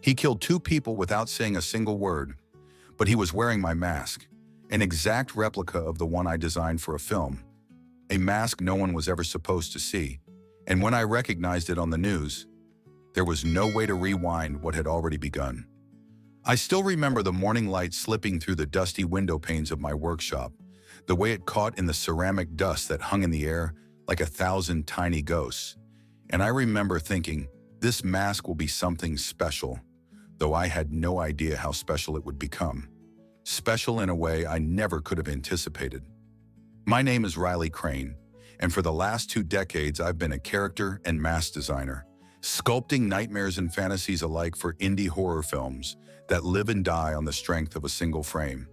He killed two people without saying a single word, but he was wearing my mask, an exact replica of the one I designed for a film, a mask no one was ever supposed to see. And when I recognized it on the news, there was no way to rewind what had already begun. I still remember the morning light slipping through the dusty window panes of my workshop, the way it caught in the ceramic dust that hung in the air like 1,000 tiny ghosts. And I remember thinking, this mask will be something special, though I had no idea how special it would become. Special in a way I never could have anticipated. My name is Riley Crane, and for the last 2 decades I've been a character and mask designer, sculpting nightmares and fantasies alike for indie horror films that live and die on the strength of a single frame.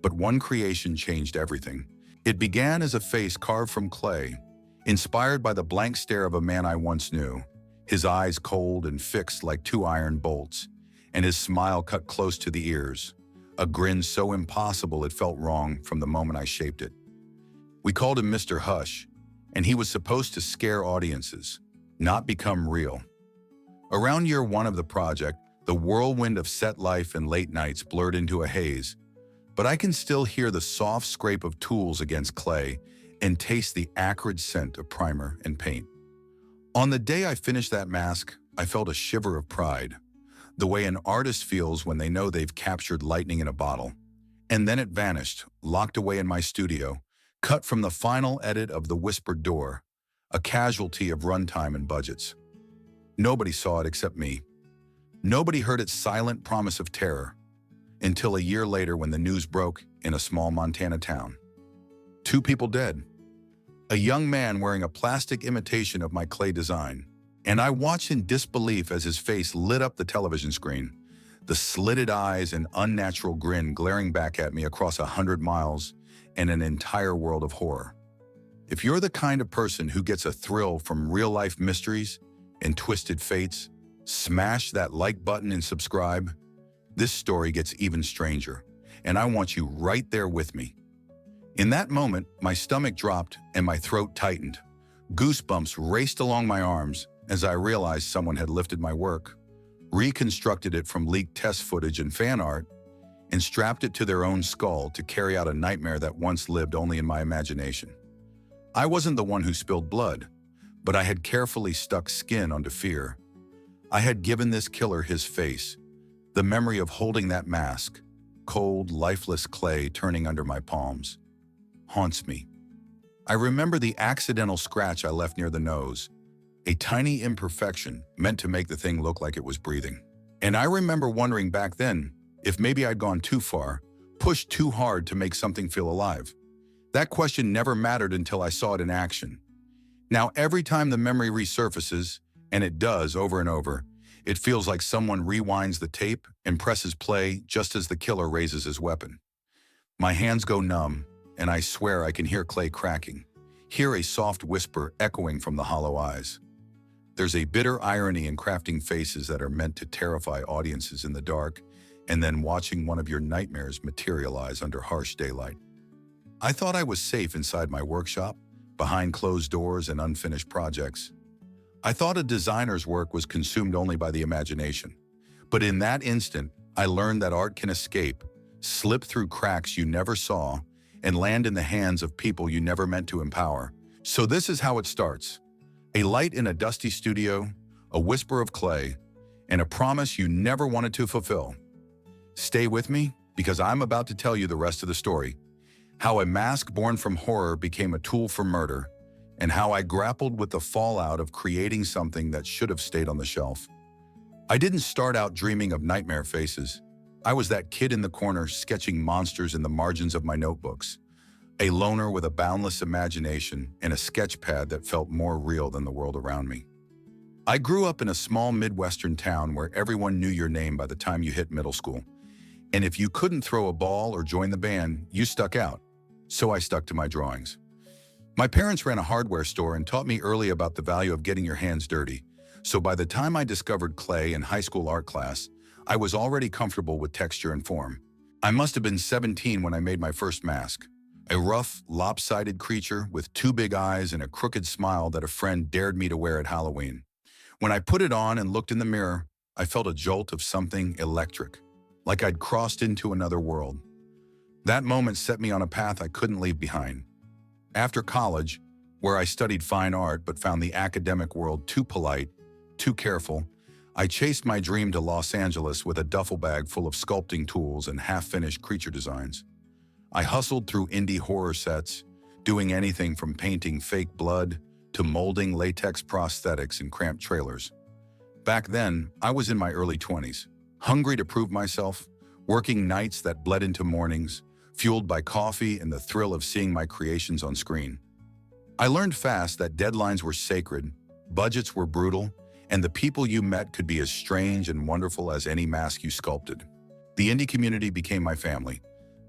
But one creation changed everything. It began as a face carved from clay, inspired by the blank stare of a man I once knew, his eyes cold and fixed like 2 iron bolts, and his smile cut close to the ears, a grin so impossible it felt wrong from the moment I shaped it. We called him Mr. Hush, and he was supposed to scare audiences, not become real. Around year 1 of the project, the whirlwind of set life and late nights blurred into a haze, but I can still hear the soft scrape of tools against clay and taste the acrid scent of primer and paint. On the day I finished that mask, I felt a shiver of pride, the way an artist feels when they know they've captured lightning in a bottle. And then it vanished, locked away in my studio, cut from the final edit of The Whispered Door, a casualty of runtime and budgets. Nobody saw it except me. Nobody heard its silent promise of terror, until a year later when the news broke in a small Montana town. 2 people dead. A young man wearing a plastic imitation of my clay design, and I watched in disbelief as his face lit up the television screen, the slitted eyes and unnatural grin glaring back at me across 100 miles and an entire world of horror. If you're the kind of person who gets a thrill from real-life mysteries and twisted fates, smash that like button and subscribe. This story gets even stranger, and I want you right there with me. In that moment, my stomach dropped and my throat tightened. Goosebumps raced along my arms as I realized someone had lifted my work, reconstructed it from leaked test footage and fan art, and strapped it to their own skull to carry out a nightmare that once lived only in my imagination. I wasn't the one who spilled blood, but I had carefully stuck skin onto fear. I had given this killer his face, the memory of holding that mask, cold, lifeless clay turning under my palms, haunts me. I remember the accidental scratch I left near the nose, a tiny imperfection meant to make the thing look like it was breathing. And I remember wondering back then if maybe I'd gone too far, pushed too hard to make something feel alive. That question never mattered until I saw it in action. Now every time the memory resurfaces, and it does over and over, it feels like someone rewinds the tape and presses play just as the killer raises his weapon. My hands go numb, and I swear I can hear clay cracking, hear a soft whisper echoing from the hollow eyes. There's a bitter irony in crafting faces that are meant to terrify audiences in the dark, and then watching one of your nightmares materialize under harsh daylight. I thought I was safe inside my workshop, behind closed doors and unfinished projects. I thought a designer's work was consumed only by the imagination. But in that instant, I learned that art can escape, slip through cracks you never saw, and land in the hands of people you never meant to empower. So this is how it starts. A light in a dusty studio, a whisper of clay, and a promise you never wanted to fulfill. Stay with me, because I'm about to tell you the rest of the story. How a mask born from horror became a tool for murder, and how I grappled with the fallout of creating something that should have stayed on the shelf. I didn't start out dreaming of nightmare faces. I was that kid in the corner sketching monsters in the margins of my notebooks, a loner with a boundless imagination and a sketch pad that felt more real than the world around me. I grew up in a small Midwestern town where everyone knew your name by the time you hit middle school. And if you couldn't throw a ball or join the band, you stuck out. So I stuck to my drawings. My parents ran a hardware store and taught me early about the value of getting your hands dirty. So by the time I discovered clay in high school art class, I was already comfortable with texture and form. I must have been 17 when I made my first mask. A rough, lopsided creature with 2 big eyes and a crooked smile that a friend dared me to wear at Halloween. When I put it on and looked in the mirror, I felt a jolt of something electric, like I'd crossed into another world. That moment set me on a path I couldn't leave behind. After college, where I studied fine art but found the academic world too polite, too careful, I chased my dream to Los Angeles with a duffel bag full of sculpting tools and half-finished creature designs. I hustled through indie horror sets, doing anything from painting fake blood to molding latex prosthetics in cramped trailers. Back then, I was in my early 20s, hungry to prove myself, working nights that bled into mornings, fueled by coffee and the thrill of seeing my creations on screen. I learned fast that deadlines were sacred, budgets were brutal, and the people you met could be as strange and wonderful as any mask you sculpted. The indie community became my family.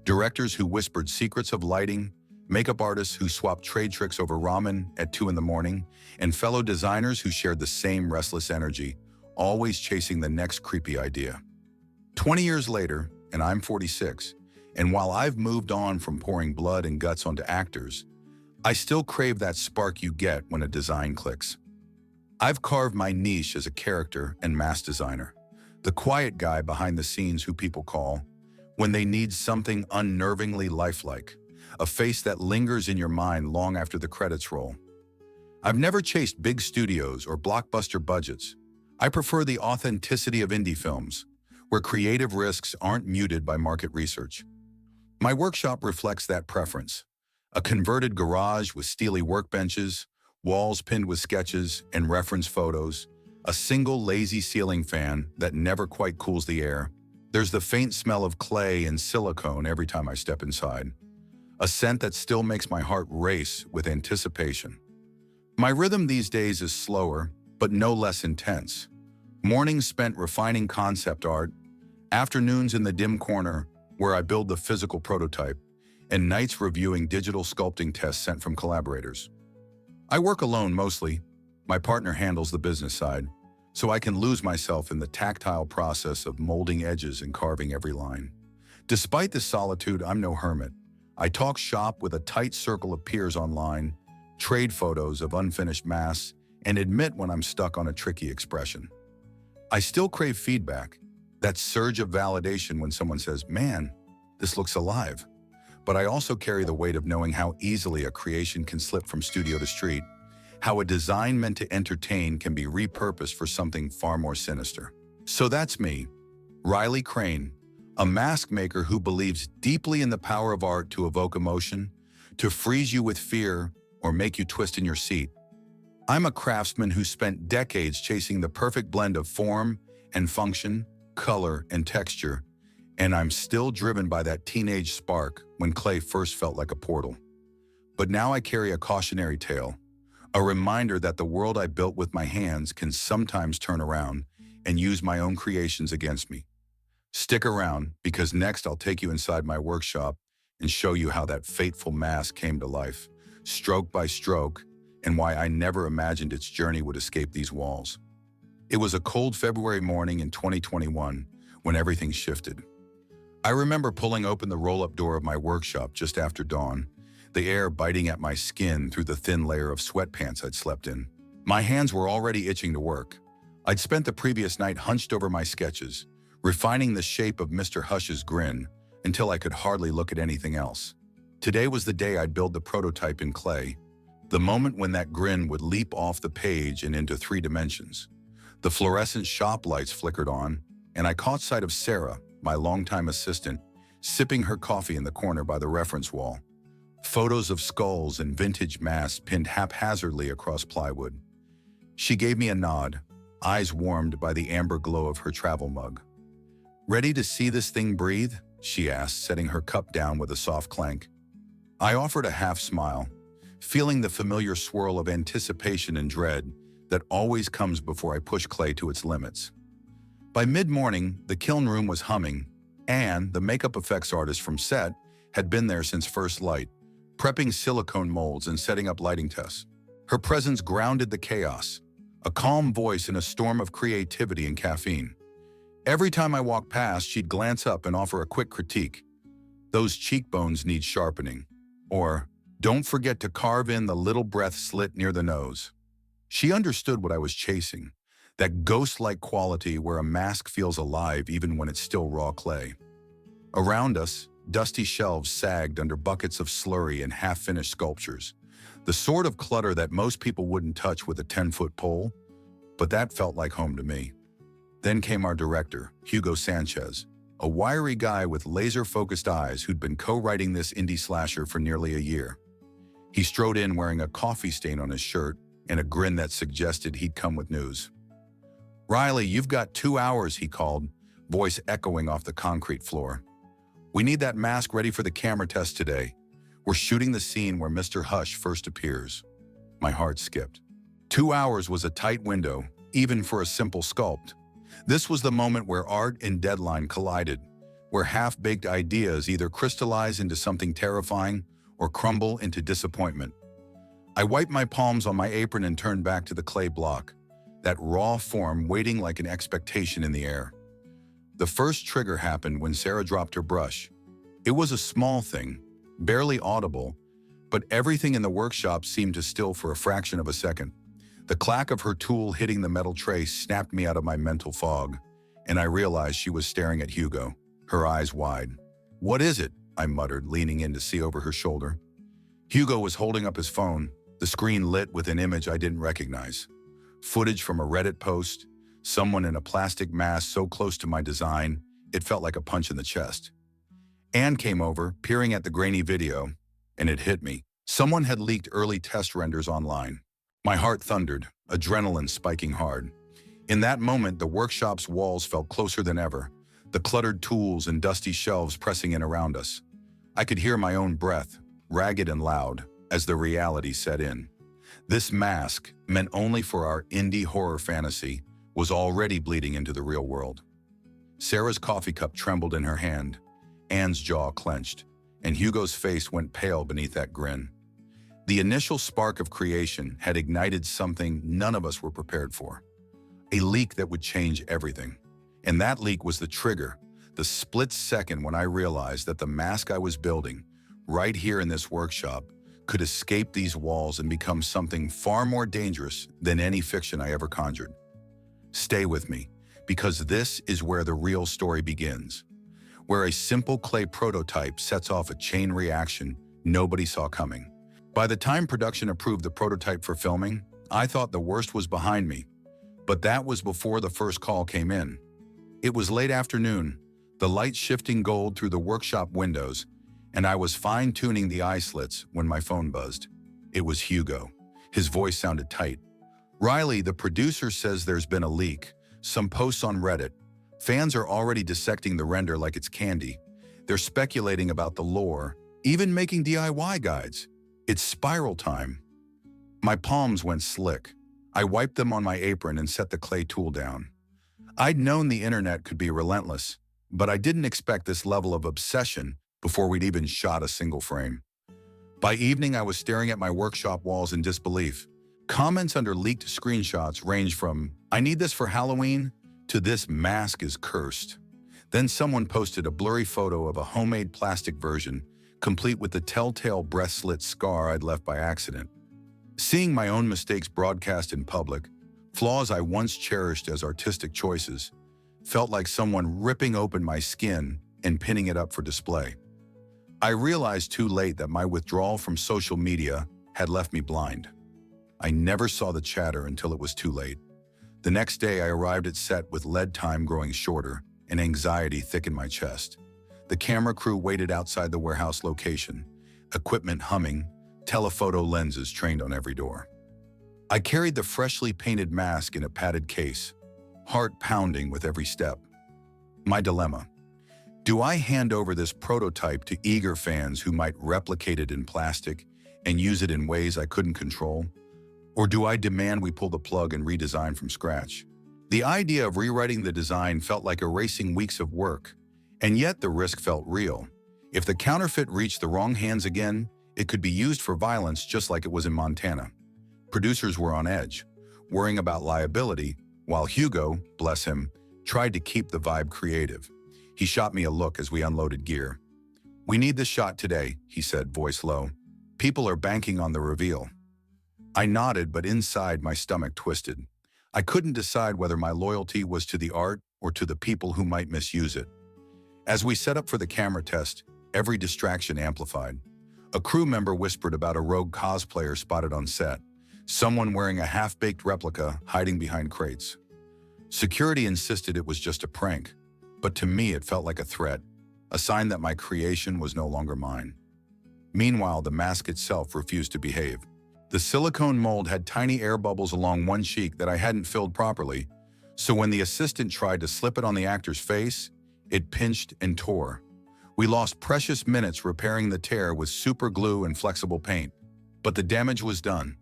Directors who whispered secrets of lighting, makeup artists who swapped trade tricks over ramen at 2 in the morning, and fellow designers who shared the same restless energy, always chasing the next creepy idea. 20 years later, and I'm 46, and while I've moved on from pouring blood and guts onto actors, I still crave that spark you get when a design clicks. I've carved my niche as a character and mask designer, the quiet guy behind the scenes who people call when they need something unnervingly lifelike, a face that lingers in your mind long after the credits roll. I've never chased big studios or blockbuster budgets. I prefer the authenticity of indie films, where creative risks aren't muted by market research. My workshop reflects that preference. A converted garage with steely workbenches, walls pinned with sketches and reference photos, a single lazy ceiling fan that never quite cools the air. There's the faint smell of clay and silicone every time I step inside, a scent that still makes my heart race with anticipation. My rhythm these days is slower, but no less intense. Mornings spent refining concept art, afternoons in the dim corner where I build the physical prototype, and nights reviewing digital sculpting tests sent from collaborators. I work alone mostly. My partner handles the business side, so I can lose myself in the tactile process of molding edges and carving every line. Despite this solitude, I'm no hermit. I talk shop with a tight circle of peers online, trade photos of unfinished masks, and admit when I'm stuck on a tricky expression. I still crave feedback, that surge of validation when someone says, "Man, this looks alive." But I also carry the weight of knowing how easily a creation can slip from studio to street, how a design meant to entertain can be repurposed for something far more sinister. So that's me, Riley Crane, a mask maker who believes deeply in the power of art to evoke emotion, to freeze you with fear, or make you twist in your seat. I'm a craftsman who spent decades chasing the perfect blend of form and function, color and texture, and I'm still driven by that teenage spark when clay first felt like a portal. But now I carry a cautionary tale, a reminder that the world I built with my hands can sometimes turn around and use my own creations against me. Stick around, because next I'll take you inside my workshop and show you how that fateful mask came to life, stroke by stroke, and why I never imagined its journey would escape these walls. It was a cold February morning in 2021 when everything shifted. I remember pulling open the roll-up door of my workshop just after dawn, the air biting at my skin through the thin layer of sweatpants I'd slept in. My hands were already itching to work. I'd spent the previous night hunched over my sketches, refining the shape of Mr. Hush's grin until I could hardly look at anything else. Today was the day I'd build the prototype in clay, the moment when that grin would leap off the page and into 3 dimensions. The fluorescent shop lights flickered on, and I caught sight of Sarah, my longtime assistant, sipping her coffee in the corner by the reference wall. Photos of skulls and vintage masks pinned haphazardly across plywood. She gave me a nod, eyes warmed by the amber glow of her travel mug. "Ready to see this thing breathe?" she asked, setting her cup down with a soft clank. I offered a half smile, feeling the familiar swirl of anticipation and dread that always comes before I push clay to its limits. By mid-morning, the kiln room was humming, and the makeup effects artist from set had been there since first light, prepping silicone molds and setting up lighting tests. Her presence grounded the chaos, a calm voice in a storm of creativity and caffeine. Every time I walked past, she'd glance up and offer a quick critique. "Those cheekbones need sharpening," or "Don't forget to carve in the little breath slit near the nose." She understood what I was chasing, That ghost-like quality where a mask feels alive even when it's still raw clay. Around us, dusty shelves sagged under buckets of slurry and half-finished sculptures. The sort of clutter that most people wouldn't touch with a 10-foot pole, but that felt like home to me. Then came our director, Hugo Sanchez, a wiry guy with laser-focused eyes who'd been co-writing this indie slasher for nearly a year. He strode in wearing a coffee stain on his shirt and a grin that suggested he'd come with news. "Riley, you've got 2 hours," he called, voice echoing off the concrete floor. "We need that mask ready for the camera test today. We're shooting the scene where Mr. Hush first appears." My heart skipped. 2 hours was a tight window, even for a simple sculpt. This was the moment where art and deadline collided, where half-baked ideas either crystallize into something terrifying or crumble into disappointment. I wiped my palms on my apron and turned back to the clay block, that raw form waiting like an expectation in the air. The first trigger happened when Sarah dropped her brush. It was a small thing, barely audible, but everything in the workshop seemed to still for a fraction of a second. The clack of her tool hitting the metal tray snapped me out of my mental fog, and I realized she was staring at Hugo, her eyes wide. "What is it?" I muttered, leaning in to see over her shoulder. Hugo was holding up his phone, the screen lit with an image I didn't recognize. Footage from a Reddit post, someone in a plastic mask so close to my design, it felt like a punch in the chest. Anne came over, peering at the grainy video, and it hit me. Someone had leaked early test renders online. My heart thundered, adrenaline spiking hard. In that moment, the workshop's walls felt closer than ever, the cluttered tools and dusty shelves pressing in around us. I could hear my own breath, ragged and loud, as the reality set in. This mask, meant only for our indie horror fantasy, was already bleeding into the real world. Sarah's coffee cup trembled in her hand, Anne's jaw clenched, and Hugo's face went pale beneath that grin. The initial spark of creation had ignited something none of us were prepared for. A leak that would change everything. And that leak was the trigger, the split second when I realized that the mask I was building, right here in this workshop, could escape these walls and become something far more dangerous than any fiction I ever conjured. Stay with me, because this is where the real story begins, where a simple clay prototype sets off a chain reaction nobody saw coming. By the time production approved the prototype for filming, I thought the worst was behind me, but that was before the first call came in. It was late afternoon, the light shifting gold through the workshop windows, and I was fine-tuning the eye slits when my phone buzzed. It was Hugo. His voice sounded tight. "Riley, the producer says there's been a leak. Some posts on Reddit. Fans are already dissecting the render like it's candy. They're speculating about the lore, even making DIY guides. It's spiral time." My palms went slick. I wiped them on my apron and set the clay tool down. I'd known the internet could be relentless, but I didn't expect this level of obsession before we'd even shot a single frame. By evening, I was staring at my workshop walls in disbelief. Comments under leaked screenshots ranged from, "I need this for Halloween," to "This mask is cursed." Then someone posted a blurry photo of a homemade plastic version, complete with the telltale breast slit scar I'd left by accident. Seeing my own mistakes broadcast in public, flaws I once cherished as artistic choices, felt like someone ripping open my skin and pinning it up for display. I realized too late that my withdrawal from social media had left me blind. I never saw the chatter until it was too late. The next day, I arrived at set with lead time growing shorter and anxiety thick in my chest. The camera crew waited outside the warehouse location, equipment humming, telephoto lenses trained on every door. I carried the freshly painted mask in a padded case, heart pounding with every step. My dilemma. Do I hand over this prototype to eager fans who might replicate it in plastic and use it in ways I couldn't control? Or do I demand we pull the plug and redesign from scratch? The idea of rewriting the design felt like erasing weeks of work, and yet the risk felt real. If the counterfeit reached the wrong hands again, it could be used for violence just like it was in Montana. Producers were on edge, worrying about liability, while Hugo, bless him, tried to keep the vibe creative. He shot me a look as we unloaded gear. "We need this shot today," he said, voice low. "People are banking on the reveal." I nodded, but inside my stomach twisted. I couldn't decide whether my loyalty was to the art or to the people who might misuse it. As we set up for the camera test, every distraction amplified. A crew member whispered about a rogue cosplayer spotted on set, someone wearing a half-baked replica hiding behind crates. Security insisted it was just a prank, but to me it felt like a threat, a sign that my creation was no longer mine. Meanwhile, the mask itself refused to behave. The silicone mold had tiny air bubbles along one cheek that I hadn't filled properly, so when the assistant tried to slip it on the actor's face, it pinched and tore. We lost precious minutes repairing the tear with super glue and flexible paint, but the damage was done.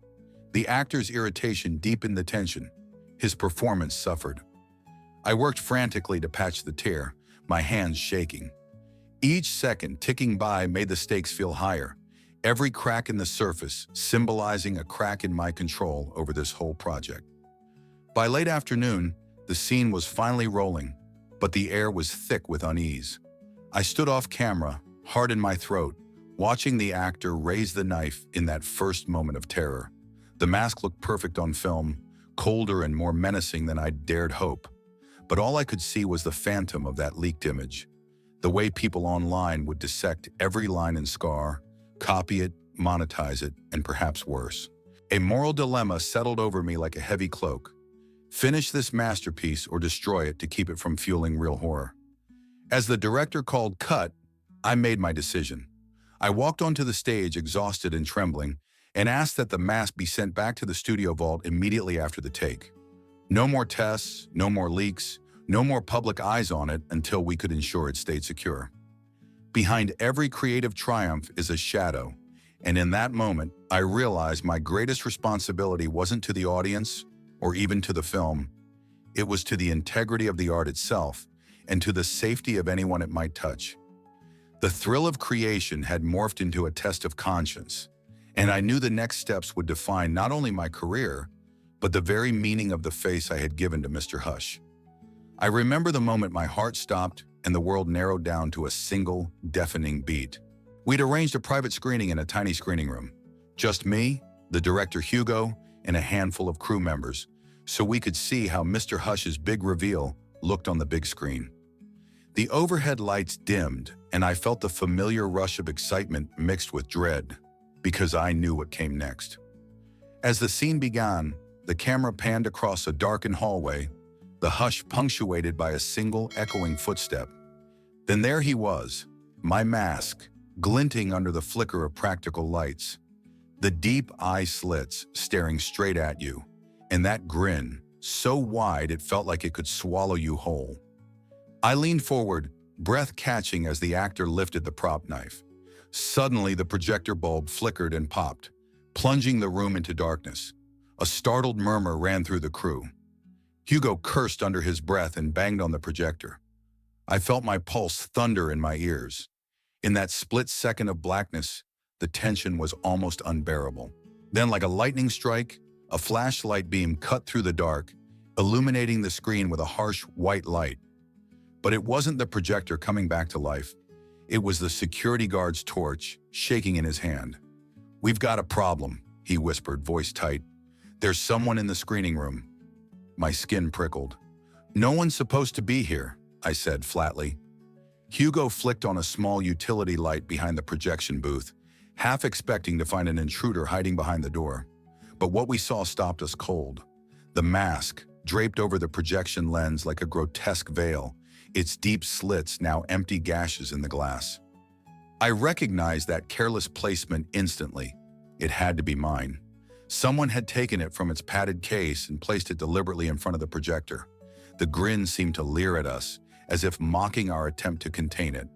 The actor's irritation deepened the tension. His performance suffered. I worked frantically to patch the tear, my hands shaking. Each second ticking by made the stakes feel higher, every crack in the surface symbolizing a crack in my control over this whole project. By late afternoon, the scene was finally rolling, but the air was thick with unease. I stood off camera, heart in my throat, watching the actor raise the knife in that first moment of terror. The mask looked perfect on film, colder and more menacing than I'd dared hope. But all I could see was the phantom of that leaked image, the way people online would dissect every line and scar, copy it, monetize it, and perhaps worse. A moral dilemma settled over me like a heavy cloak. Finish this masterpiece or destroy it to keep it from fueling real horror. As the director called cut, I made my decision. I walked onto the stage exhausted and trembling and asked that the mask be sent back to the studio vault immediately after the take. No more tests, no more leaks, no more public eyes on it until we could ensure it stayed secure. Behind every creative triumph is a shadow, and in that moment, I realized my greatest responsibility wasn't to the audience or even to the film. It was to the integrity of the art itself and to the safety of anyone it might touch. The thrill of creation had morphed into a test of conscience, and I knew the next steps would define not only my career, but the very meaning of the face I had given to Mr. Hush. I remember the moment my heart stopped and the world narrowed down to a single, deafening beat. We'd arranged a private screening in a tiny screening room. Just me, the director Hugo, and a handful of crew members, so we could see how Mr. Hush's big reveal looked on the big screen. The overhead lights dimmed, and I felt the familiar rush of excitement mixed with dread, because I knew what came next. As the scene began, the camera panned across a darkened hallway, the hush punctuated by a single echoing footstep. Then there he was, my mask, glinting under the flicker of practical lights, the deep eye slits staring straight at you, and that grin, so wide it felt like it could swallow you whole. I leaned forward, breath catching as the actor lifted the prop knife. Suddenly, the projector bulb flickered and popped, plunging the room into darkness. A startled murmur ran through the crew. Hugo cursed under his breath and banged on the projector. I felt my pulse thunder in my ears. In that split second of blackness, the tension was almost unbearable. Then, like a lightning strike, a flashlight beam cut through the dark, illuminating the screen with a harsh white light. But it wasn't the projector coming back to life. It was the security guard's torch, shaking in his hand. "We've got a problem," he whispered, voice tight. "There's someone in the screening room." My skin prickled. "No one's supposed to be here," I said flatly. Hugo flicked on a small utility light behind the projection booth, half expecting to find an intruder hiding behind the door. But what we saw stopped us cold. The mask, draped over the projection lens like a grotesque veil, its deep slits now empty gashes in the glass. I recognized that careless placement instantly. It had to be mine. Someone had taken it from its padded case and placed it deliberately in front of the projector. The grin seemed to leer at us, as if mocking our attempt to contain it.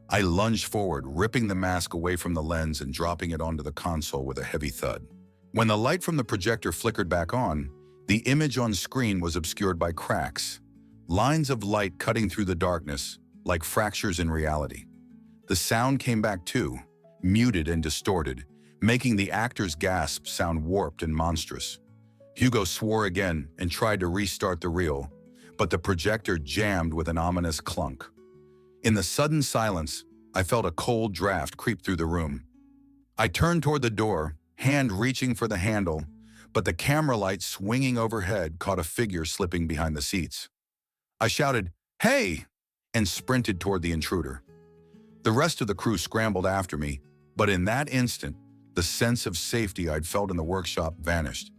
I lunged forward, ripping the mask away from the lens and dropping it onto the console with a heavy thud. When the light from the projector flickered back on, the image on screen was obscured by cracks, lines of light cutting through the darkness, like fractures in reality. The sound came back too, muted and distorted, making the actor's gasp sound warped and monstrous. Hugo swore again and tried to restart the reel, but the projector jammed with an ominous clunk. In the sudden silence, I felt a cold draft creep through the room. I turned toward the door, hand reaching for the handle, but the camera light swinging overhead caught a figure slipping behind the seats. I shouted, "Hey!" and sprinted toward the intruder. The rest of the crew scrambled after me, but in that instant, the sense of safety I'd felt in the workshop vanished.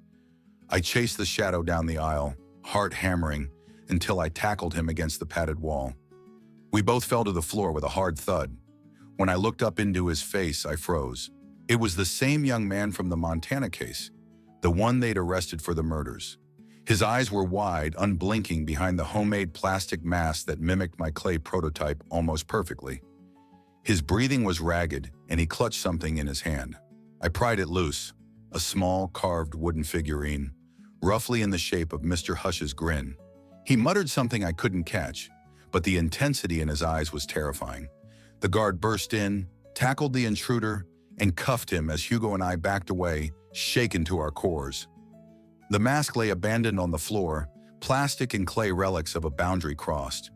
I chased the shadow down the aisle, heart hammering, until I tackled him against the padded wall. We both fell to the floor with a hard thud. When I looked up into his face, I froze. It was the same young man from the Montana case, the one they'd arrested for the murders. His eyes were wide, unblinking behind the homemade plastic mask that mimicked my clay prototype almost perfectly. His breathing was ragged, and he clutched something in his hand. I pried it loose, a small, carved wooden figurine, roughly in the shape of Mr. Hush's grin. He muttered something I couldn't catch, but the intensity in his eyes was terrifying. The guard burst in, tackled the intruder, and cuffed him as Hugo and I backed away, shaken to our cores. The mask lay abandoned on the floor, plastic and clay relics of a boundary crossed.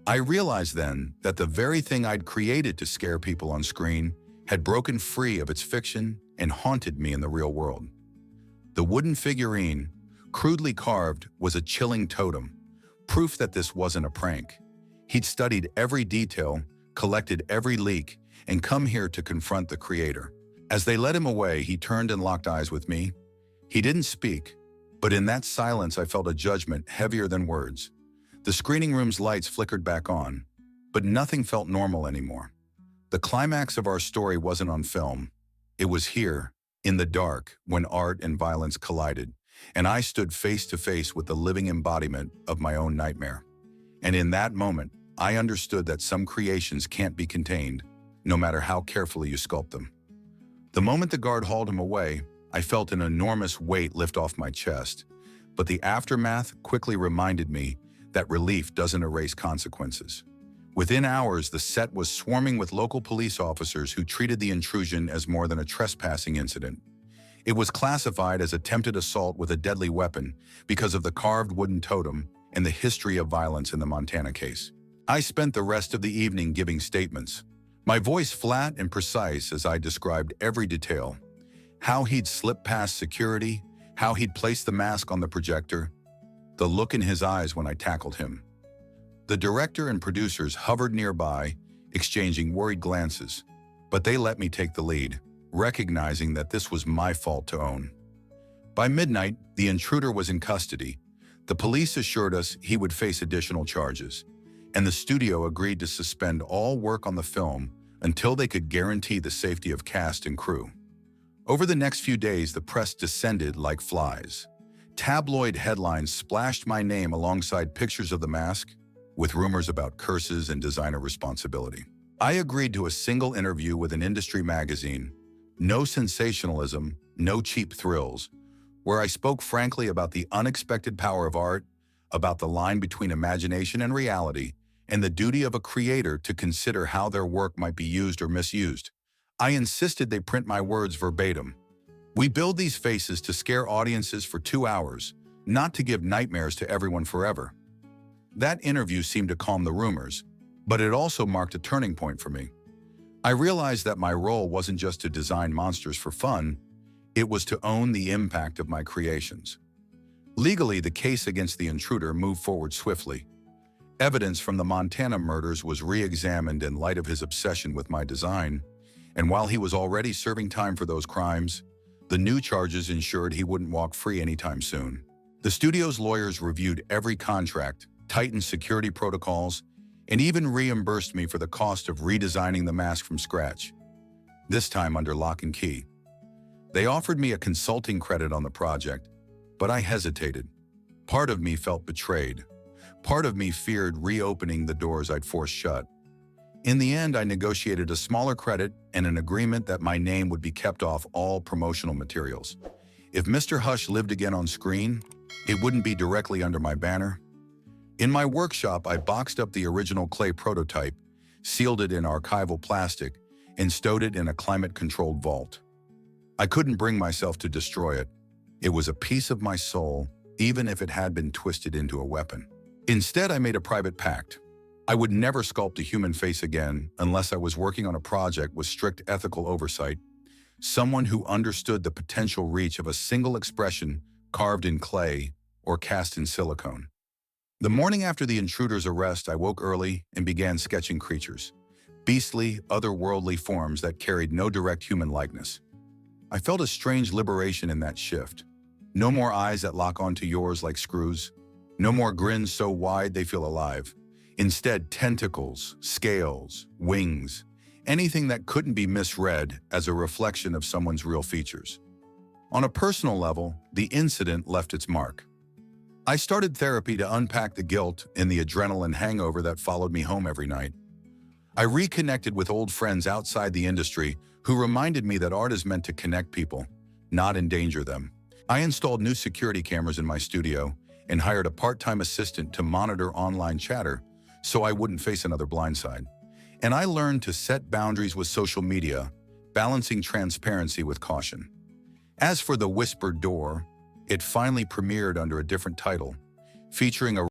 I realized then that the very thing I'd created to scare people on screen had broken free of its fiction and haunted me in the real world. The wooden figurine, crudely carved, was a chilling totem, proof that this wasn't a prank. He'd studied every detail, collected every leak, and come here to confront the creator. As they led him away, he turned and locked eyes with me. He didn't speak, but in that silence I felt a judgment heavier than words. The screening room's lights flickered back on, but nothing felt normal anymore. The climax of our story wasn't on film. It was here, in the dark, when art and violence collided, and I stood face to face with the living embodiment of my own nightmare. And in that moment, I understood that some creations can't be contained, no matter how carefully you sculpt them. The moment the guard hauled him away, I felt an enormous weight lift off my chest, but the aftermath quickly reminded me that relief doesn't erase consequences. Within hours, the set was swarming with local police officers who treated the intrusion as more than a trespassing incident. It was classified as attempted assault with a deadly weapon because of the carved wooden totem and the history of violence in the Montana case. I spent the rest of the evening giving statements, my voice flat and precise as I described every detail: how he'd slipped past security, how he'd placed the mask on the projector, the look in his eyes when I tackled him. The director and producers hovered nearby, exchanging worried glances, but they let me take the lead, recognizing that this was my fault to own. By midnight, the intruder was in custody. The police assured us he would face additional charges, and the studio agreed to suspend all work on the film until they could guarantee the safety of cast and crew. Over the next few days, the press descended like flies. Tabloid headlines splashed my name alongside pictures of the mask, with rumors about curses and designer responsibility. I agreed to a single interview with an industry magazine, no sensationalism, no cheap thrills, where I spoke frankly about the unexpected power of art, about the line between imagination and reality, and the duty of a creator to consider how their work might be used or misused. I insisted they print my words verbatim. We build these faces to scare audiences for 2 hours, not to give nightmares to everyone forever. That interview seemed to calm the rumors, but it also marked a turning point for me. I realized that my role wasn't just to design monsters for fun, it was to own the impact of my creations. Legally, the case against the intruder moved forward swiftly. Evidence from the Montana murders was re-examined in light of his obsession with my design, and while he was already serving time for those crimes, the new charges ensured he wouldn't walk free anytime soon. The studio's lawyers reviewed every contract, tightened security protocols, and even reimbursed me for the cost of redesigning the mask from scratch, this time under lock and key. They offered me a consulting credit on the project, but I hesitated. Part of me felt betrayed. Part of me feared reopening the doors I'd forced shut. In the end, I negotiated a smaller credit and an agreement that my name would be kept off all promotional materials. If Mr. Hush lived again on screen, it wouldn't be directly under my banner. In my workshop, I boxed up the original clay prototype, sealed it in archival plastic, and stowed it in a climate-controlled vault. I couldn't bring myself to destroy it. It was a piece of my soul, even if it had been twisted into a weapon. Instead, I made a private pact. I would never sculpt a human face again unless I was working on a project with strict ethical oversight, someone who understood the potential reach of a single expression carved in clay or cast in silicone. The morning after the intruder's arrest, I woke early and began sketching creatures, beastly, otherworldly forms that carried no direct human likeness. I felt a strange liberation in that shift. No more eyes that lock onto yours like screws. No more grins so wide they feel alive. Instead, tentacles, scales, wings, anything that couldn't be misread as a reflection of someone's real features. On a personal level, the incident left its mark. I started therapy to unpack the guilt and the adrenaline hangover that followed me home every night. I reconnected with old friends outside the industry who reminded me that art is meant to connect people, not endanger them. I installed new security cameras in my studio and hired a part-time assistant to monitor online chatter so I wouldn't face another blindside. And I learned to set boundaries with social media, balancing transparency with caution. As for The Whispered Door, it finally premiered under a different title, featuring a